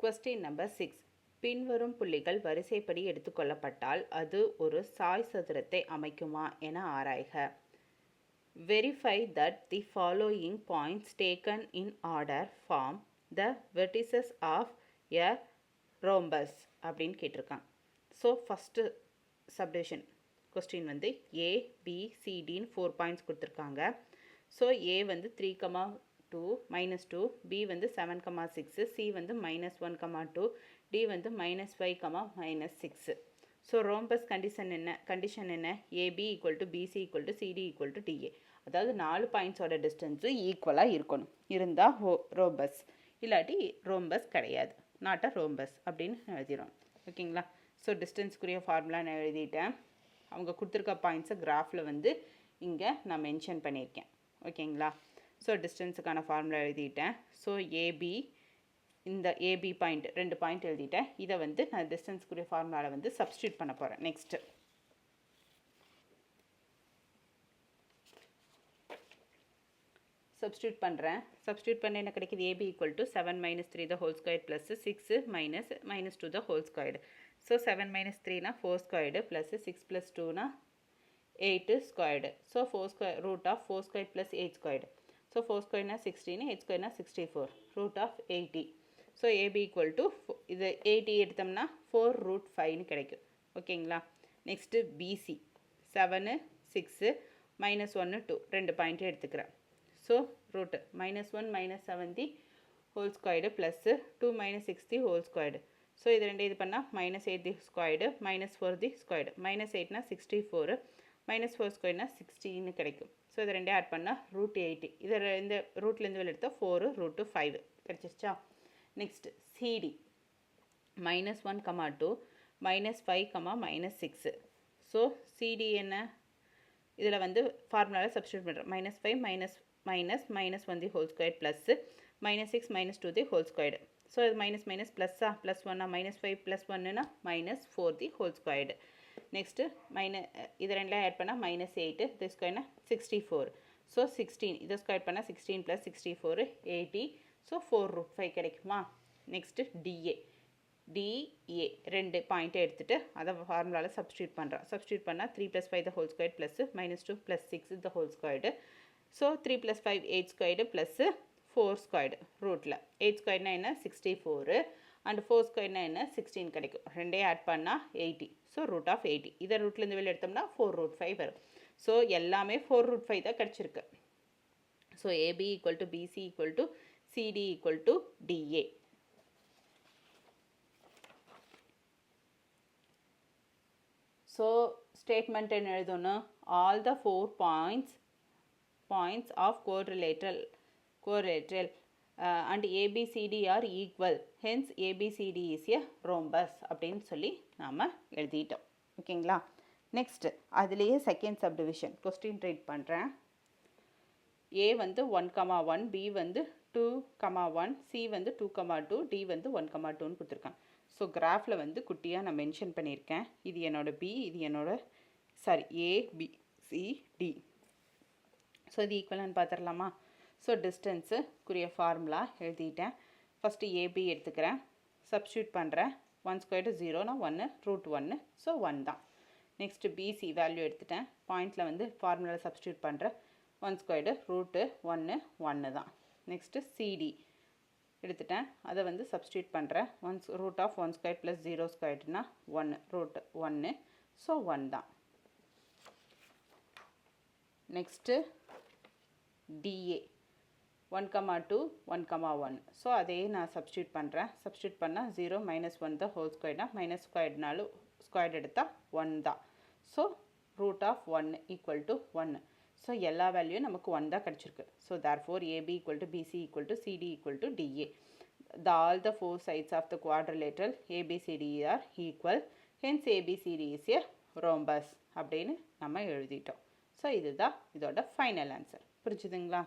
Question number 6. பின்வரும் புள்ளிகள் வரிசைப்படி எடுத்துக்கொள்ளப்பட்டால் அது ஒரு சாய் சதுரத்தை அமைக்குமா என ஆராய்க. Verify that the following points taken in order form the vertices of a rhombus அப்படின்னு கேட்டிருக்கான். ஸோ ஃபஸ்ட்டு சப்டிவிஷன் கொஸ்டின் வந்து A, B, C, Dன்னு 4 பாயிண்ட்ஸ் கொடுத்துருக்காங்க. ஸோ A வந்து 3,2 -2, B வந்து 7,6, C வந்து -1,2, D வந்து -5, -6. ஸோ ரோம்பஸ் கண்டிஷன் என்ன AB = BC = CD = DA. அதாவது 4 பாயிண்ட்ஸோட டிஸ்டன்ஸு ஈக்குவலாக இருக்கணும். இருந்தால் ரோம்பஸ், இல்லாட்டி ரோம்பஸ் கிடையாது, நாட் அ ரோம்பஸ் அப்படின்னு எழுதிடும். ஓகேங்களா? ஸோ டிஸ்டன்ஸ்க்குரிய ஃபார்முலா நான் எழுதிட்டேன். அவங்க கொடுத்துருக்க பாயிண்ட்ஸை கிராஃபில் வந்து இங்கே நான் மென்ஷன் பண்ணியிருக்கேன். ஓகேங்களா? ஸோ டிஸ்டன்ஸுக்கான ஃபார்முலா எழுதிட்டேன். ஸோ ஏபி, இந்த ஏபி பாயிண்ட் 2 பாயிண்ட் எழுதிட்டேன். இதை வந்து நான் டிஸ்டன்ஸ்க்குரிய ஃபார்முலாவில் வந்து சப்ஸ்டியூட் பண்ண போகிறேன். நெக்ஸ்ட்டு சப்ஸ்டியூட் பண்ணுறேன். சப்ஸ்டியூட் பண்ண என்ன கிடைக்கிது? AB = 7 - 3 the whole squared + 6 - -2 the whole squared. So 7 - 3 4 squared + 6 + 2 8 squared. So 4 square √4 squared + 8 squared. So 4 squared 16, 8 squared 64, √80. So AB = இது 80 எடுத்தோம்னா 4√5ன்னு கிடைக்கும். ஓகேங்களா? நெக்ஸ்ட்டு பிசி 7, 6, -1, 2 2 பாயிண்ட்டு எடுத்துக்கிறேன். So root -1 - 7 whole squared + 2 - 6 whole squared. So இது ரெண்டு இது பண்ணால் -8 squared -4 squared. -8 64, -4 squared 16 கிடைக்கும். ஸோ இது ரெண்டே ஆட் பண்ணால் √80. இதை இந்த ரூட்லேருந்து வெளில எடுத்தால் 4√5 கிடச்சிருச்சா? Next CD -1, -2, -5, -6. ஸோ சிடி என்ன? இதில் வந்து ஃபார்முலாவில் சப்ஸ்டியூட் பண்ணுறேன். -5 - -1 whole squared + -6 - 2 whole squared. So இது மைனஸ் ப்ளஸ்ஸா +1 -5 + 1 -4 whole squared. நெக்ஸ்ட்டு இது ரெண்டுலாம் ஆட் பண்ணால் -8 இது ஸ்கொயர்னா 64. ஸோ 16 இதை ஸ்கொயர் பண்ணால் 16 + 64 80. ஸோ 4√5 கிடைக்குமா? நெக்ஸ்ட்டு டிஏ 2 பாயிண்ட்டை எடுத்துகிட்டு அதை ஃபார்முலாவில் சப்ஸ்டியூட் பண்ணுறோம். சப்ஸ்டியூட் பண்ணால் 3 + 5 the whole squared + -2 + 6 the whole squared. So 3 + 5 8 squared + 4 squared. ரூட்டில் 8 squaredனா என்ன? 64 அண்ட் 4 squaredனா என்ன? 16 கிடைக்கும். ரெண்டே ஆட் பண்ணால் 80. ஸோ √80. இதை ரூட்லேருந்து வெளியே எடுத்தோம்னா 4√5 வரும். ஸோ எல்லாமே 4√5 தான் கிடச்சிருக்கு. So AB = BC = CD = DA. So statement என்ன எழுதணும்? All the 4 points of quadrilateral and ABCD are equal, hence ABCD is a rhombus அப்படின்னு சொல்லி நாம் எழுதிட்டோம். ஓகேங்களா? நெக்ஸ்ட் அதுலேயே செகண்ட் சப்டிவிஷன் கொஸ்டின் ரைட் பண்ணுறேன். A வந்து 1,1, B வந்து 2,1, C வந்து 2,2, D வந்து 1,2ன்னு கொடுத்துருக்காங்க. ஸோ கிராஃபில் வந்து குட்டியாக நான் மென்ஷன் பண்ணியிருக்கேன். இது என்னோட B, இது என்னோட ABCD. ஸோ இது ஈக்குவலான்னு பார்த்துடலாமா? ஸோ டிஸ்டன்ஸுக்குரிய ஃபார்முலா எழுதிட்டேன். ஃபஸ்ட்டு ஏபி எடுத்துக்கிறேன், சப்ஸ்டியூட் பண்ணுறேன். 1 squared 0 1 √1. ஸோ 1 தான். நெக்ஸ்ட்டு பிசி வேல்யூ எடுத்துட்டேன். பாயிண்டில் வந்து ஃபார்முலாவில் சப்ஸ்டியூட் பண்ணுறேன். 1 squared √1 1 தான். நெக்ஸ்ட்டு சிடி எடுத்துட்டேன். அதை வந்து சப்ஸ்டியூட் பண்ணுறேன். √1 squared + 0 squaredனா 1 √1. ஸோ 1 தான். Next DA 1,2 1,1. ஸோ அதே நான் சப்ஸ்டியூட் பண்ணுறேன். சப்ஸ்டியூட் பண்ணால் 0 - 1 the whole squaredனா -ஸ்கொயர்னாலும் ஸ்கொயர்டு எடுத்தால் 1 தான். ஸோ √1 = 1. ஸோ எல்லா வேல்யூவும் நமக்கு 1 தான் கிடச்சிருக்கு. So therefore AB = BC = CD = DA. All the 4 sides of the quadrilateral ABCD are equal, hence ABCD is a rhombus அப்படின்னு நம்ம எழுதிட்டோம். ஸோ இதுதான் இதோட ஃபைனல் ஆன்சர். புரிஞ்சுதுங்களா?